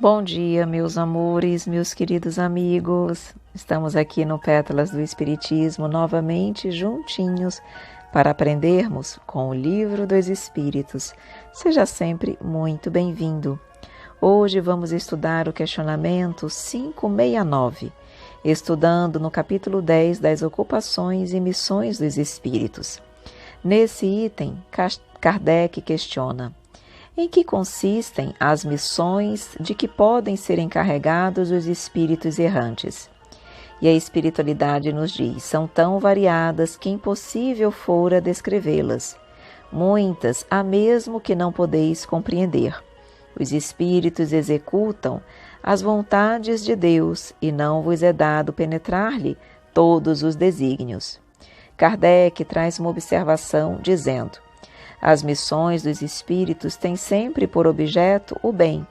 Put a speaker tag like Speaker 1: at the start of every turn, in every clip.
Speaker 1: Bom dia, meus amores, meus queridos amigos. Estamos aqui no Pétalas do Espiritismo novamente juntinhos para aprendermos com o Livro dos Espíritos. Seja sempre muito bem-vindo. Hoje vamos estudar o questionamento 569, estudando no capítulo 10 das Ocupações e Missões dos Espíritos. Nesse item, Kardec questiona: em que consistem as missões de que podem ser encarregados os espíritos errantes? E a espiritualidade nos diz: são tão variadas que impossível fora descrevê-las. Muitas há mesmo que não podeis compreender. Os espíritos executam as vontades de Deus e não vos é dado penetrar-lhe todos os desígnios. Kardec traz uma observação dizendo: as missões dos espíritos têm sempre por objeto o bem.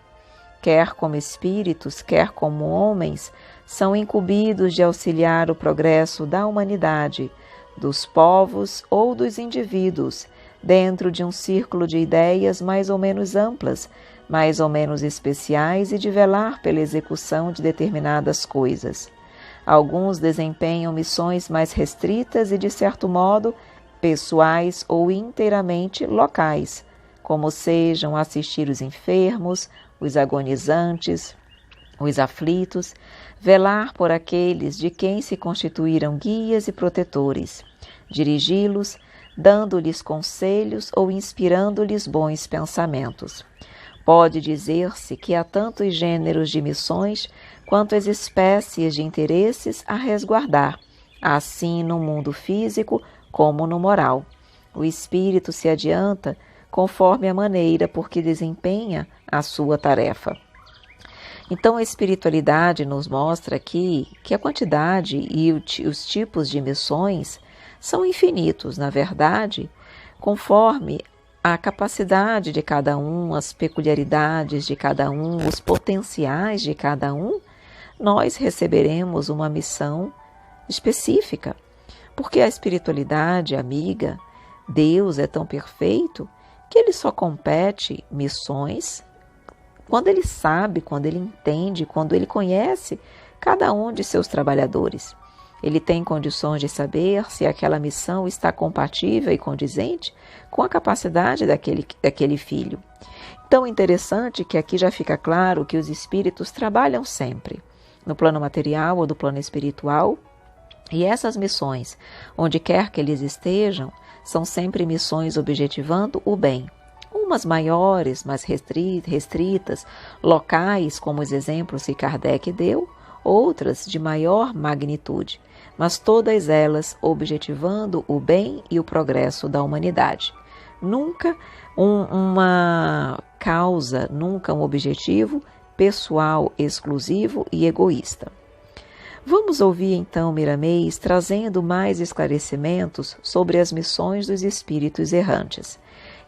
Speaker 1: Quer como espíritos, quer como homens, são incumbidos de auxiliar o progresso da humanidade, dos povos ou dos indivíduos, dentro de um círculo de ideias mais ou menos amplas, mais ou menos especiais e de velar pela execução de determinadas coisas. Alguns desempenham missões mais restritas e, de certo modo, pessoais ou inteiramente locais, como sejam assistir os enfermos, os agonizantes, os aflitos, velar por aqueles de quem se constituíram guias e protetores, dirigi-los, dando-lhes conselhos ou inspirando-lhes bons pensamentos. Pode dizer-se que há tantos gêneros de missões quanto as espécies de interesses a resguardar, assim no mundo físico como no moral. O espírito se adianta conforme a maneira por que desempenha a sua tarefa. Então, a espiritualidade nos mostra aqui que a quantidade e os tipos de missões são infinitos, na verdade, conforme a capacidade de cada um, as peculiaridades de cada um, os potenciais de cada um, nós receberemos uma missão específica. Porque a espiritualidade, amiga, Deus é tão perfeito que ele só compete missões quando ele sabe, quando ele entende, quando ele conhece cada um de seus trabalhadores. Ele tem condições de saber se aquela missão está compatível e condizente com a capacidade daquele filho. Então, é interessante que aqui já fica claro que os espíritos trabalham sempre, no plano material ou do plano espiritual. E essas missões, onde quer que eles estejam, são sempre missões objetivando o bem. Umas maiores, mais restritas, locais, como os exemplos que Kardec deu, outras de maior magnitude, mas todas elas objetivando o bem e o progresso da humanidade. Nunca uma causa, nunca um objetivo pessoal, exclusivo e egoísta. Vamos ouvir então Miramês trazendo mais esclarecimentos sobre as missões dos espíritos errantes.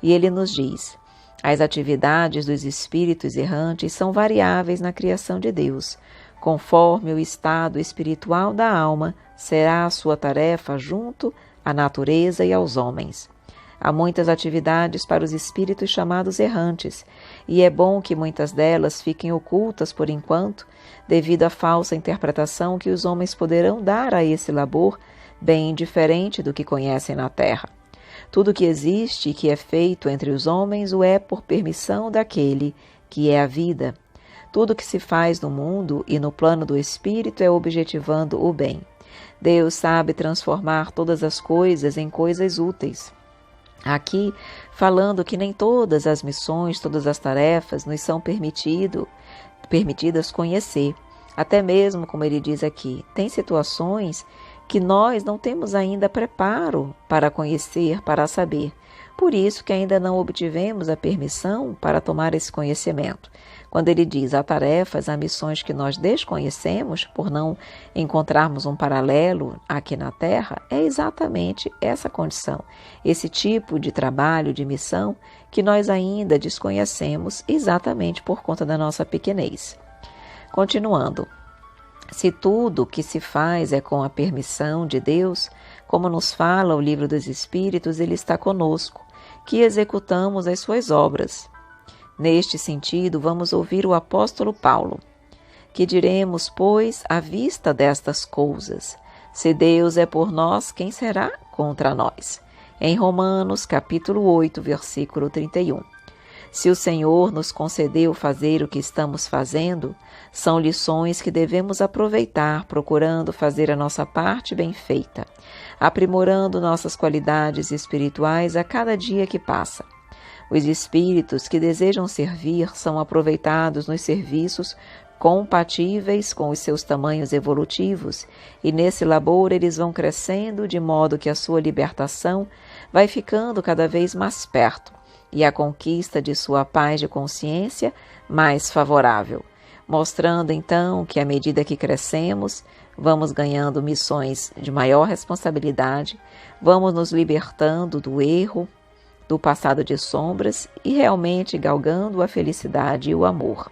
Speaker 1: E ele nos diz: as atividades dos espíritos errantes são variáveis na criação de Deus. Conforme o estado espiritual da alma, será a sua tarefa junto à natureza e aos homens. Há muitas atividades para os espíritos chamados errantes, e é bom que muitas delas fiquem ocultas por enquanto, devido à falsa interpretação que os homens poderão dar a esse labor, bem diferente do que conhecem na terra. Tudo que existe e que é feito entre os homens o é por permissão daquele que é a vida. Tudo que se faz no mundo e no plano do espírito é objetivando o bem. Deus sabe transformar todas as coisas em coisas úteis. Aqui, falando que nem todas as missões, todas as tarefas nos são permitidas conhecer. Até mesmo, como ele diz aqui, tem situações que nós não temos ainda preparo para conhecer, para saber. Por isso que ainda não obtivemos a permissão para tomar esse conhecimento. Quando ele diz há tarefas, há missões que nós desconhecemos por não encontrarmos um paralelo aqui na Terra, é exatamente essa condição, esse tipo de trabalho, de missão, que nós ainda desconhecemos exatamente por conta da nossa pequenez. Continuando. Se tudo que se faz é com a permissão de Deus, como nos fala o Livro dos Espíritos, Ele está conosco, que executamos as suas obras. Neste sentido, vamos ouvir o apóstolo Paulo. Que diremos, pois, à vista destas coisas? Se Deus é por nós, quem será contra nós? Em Romanos, capítulo 8, versículo 31. Se o Senhor nos concedeu fazer o que estamos fazendo, são lições que devemos aproveitar, procurando fazer a nossa parte bem feita, aprimorando nossas qualidades espirituais a cada dia que passa. Os espíritos que desejam servir são aproveitados nos serviços compatíveis com os seus tamanhos evolutivos, e nesse labor eles vão crescendo de modo que a sua libertação vai ficando cada vez mais perto e a conquista de sua paz de consciência mais favorável, mostrando então que à medida que crescemos, vamos ganhando missões de maior responsabilidade, vamos nos libertando do erro, do passado de sombras e realmente galgando a felicidade e o amor.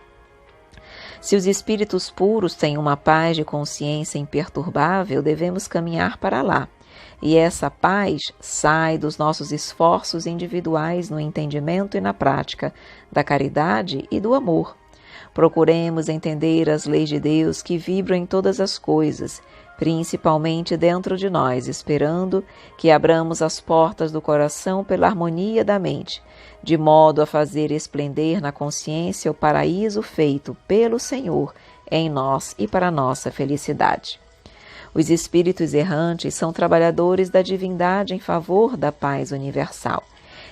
Speaker 1: Se os espíritos puros têm uma paz de consciência imperturbável, devemos caminhar para lá. E essa paz sai dos nossos esforços individuais no entendimento e na prática da caridade e do amor. Procuremos entender as leis de Deus que vibram em todas as coisas, principalmente dentro de nós, esperando que abramos as portas do coração pela harmonia da mente, de modo a fazer esplender na consciência o paraíso feito pelo Senhor em nós e para nossa felicidade. Os espíritos errantes são trabalhadores da divindade em favor da paz universal.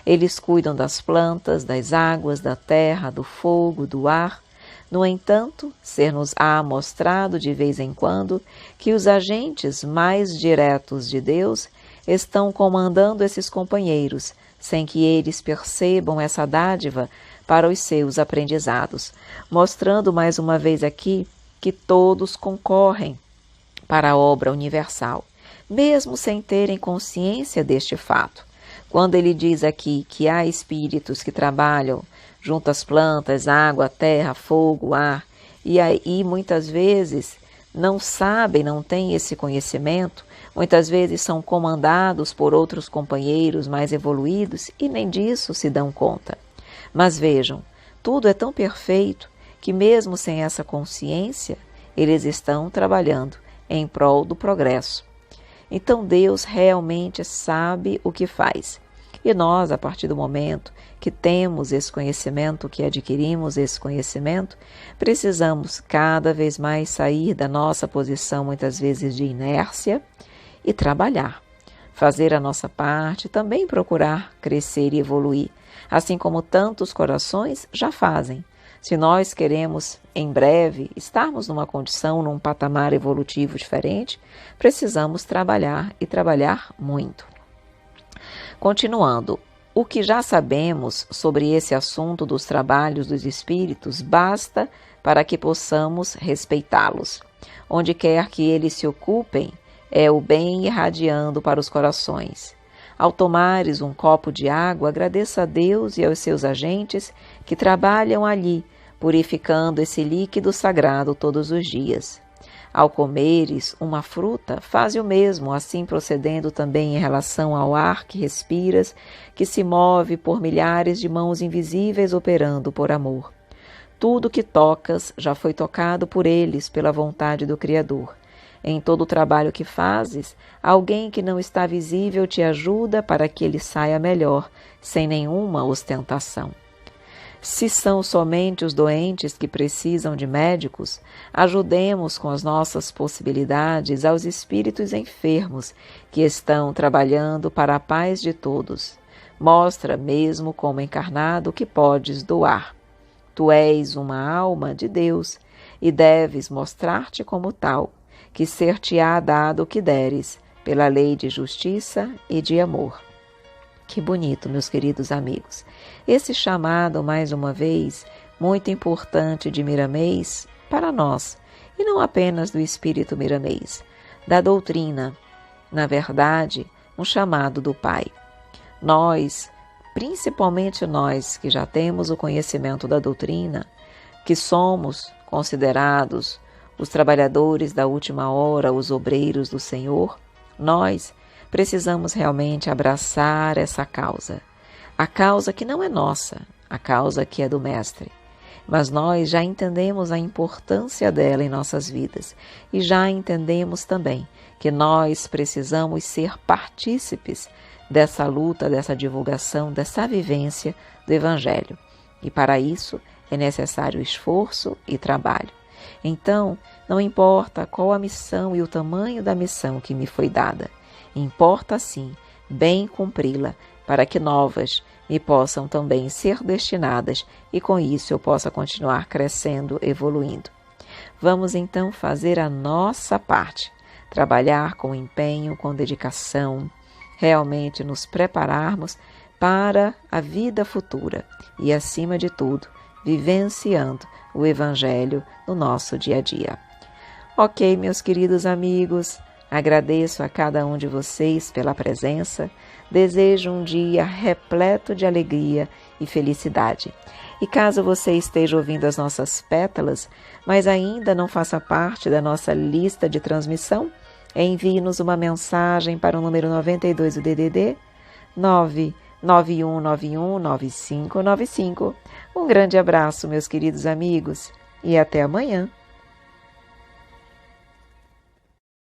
Speaker 1: Eles cuidam das plantas, das águas, da terra, do fogo, do ar. No entanto, ser-nos-á mostrado de vez em quando que os agentes mais diretos de Deus estão comandando esses companheiros, sem que eles percebam essa dádiva para os seus aprendizados, mostrando mais uma vez aqui que todos concorrem para a obra universal, mesmo sem terem consciência deste fato. Quando ele diz aqui que há espíritos que trabalham junto às plantas, água, terra, fogo, ar, e aí muitas vezes não sabem, não têm esse conhecimento, muitas vezes são comandados por outros companheiros mais evoluídos e nem disso se dão conta. Mas vejam, tudo é tão perfeito que mesmo sem essa consciência, eles estão trabalhando em prol do progresso. Então Deus realmente sabe o que faz. E nós, a partir do momento que temos esse conhecimento, que adquirimos esse conhecimento, precisamos cada vez mais sair da nossa posição, muitas vezes de inércia, e trabalhar. Fazer a nossa parte, também procurar crescer e evoluir, assim como tantos corações já fazem. Se nós queremos, em breve, estarmos numa condição, num patamar evolutivo diferente, precisamos trabalhar e trabalhar muito. Continuando, o que já sabemos sobre esse assunto dos trabalhos dos espíritos basta para que possamos respeitá-los. Onde quer que eles se ocupem, é o bem irradiando para os corações. Ao tomares um copo de água, agradeça a Deus e aos seus agentes que trabalham ali, purificando esse líquido sagrado todos os dias. Ao comeres uma fruta, faze o mesmo, assim procedendo também em relação ao ar que respiras, que se move por milhares de mãos invisíveis operando por amor. Tudo que tocas já foi tocado por eles pela vontade do Criador. Em todo o trabalho que fazes, alguém que não está visível te ajuda para que ele saia melhor, sem nenhuma ostentação. Se são somente os doentes que precisam de médicos, ajudemos com as nossas possibilidades aos espíritos enfermos que estão trabalhando para a paz de todos. Mostra, mesmo como encarnado, que podes doar. Tu és uma alma de Deus e deves mostrar-te como tal, que ser-te-á dado o que deres, pela lei de justiça e de amor. Que bonito, meus queridos amigos. Esse chamado, mais uma vez, muito importante de Miramês para nós, e não apenas do espírito Miramês, da doutrina, na verdade, um chamado do Pai. Nós, principalmente nós que já temos o conhecimento da doutrina, que somos considerados os trabalhadores da última hora, os obreiros do Senhor, nós precisamos realmente abraçar essa causa. A causa que não é nossa, a causa que é do Mestre. Mas nós já entendemos a importância dela em nossas vidas e já entendemos também que nós precisamos ser partícipes dessa luta, dessa divulgação, dessa vivência do Evangelho. E para isso é necessário esforço e trabalho. Então, não importa qual a missão e o tamanho da missão que me foi dada, importa sim bem cumpri-la, para que novas me possam também ser destinadas e com isso eu possa continuar crescendo, evoluindo. Vamos então fazer a nossa parte, trabalhar com empenho, com dedicação, realmente nos prepararmos para a vida futura e, acima de tudo, vivenciando o Evangelho no nosso dia a dia. Ok, meus queridos amigos, agradeço a cada um de vocês pela presença, desejo um dia repleto de alegria e felicidade. E caso você esteja ouvindo as nossas pétalas, mas ainda não faça parte da nossa lista de transmissão, envie-nos uma mensagem para o número 92 do DDD 991919595. Um grande abraço, meus queridos amigos, e até amanhã.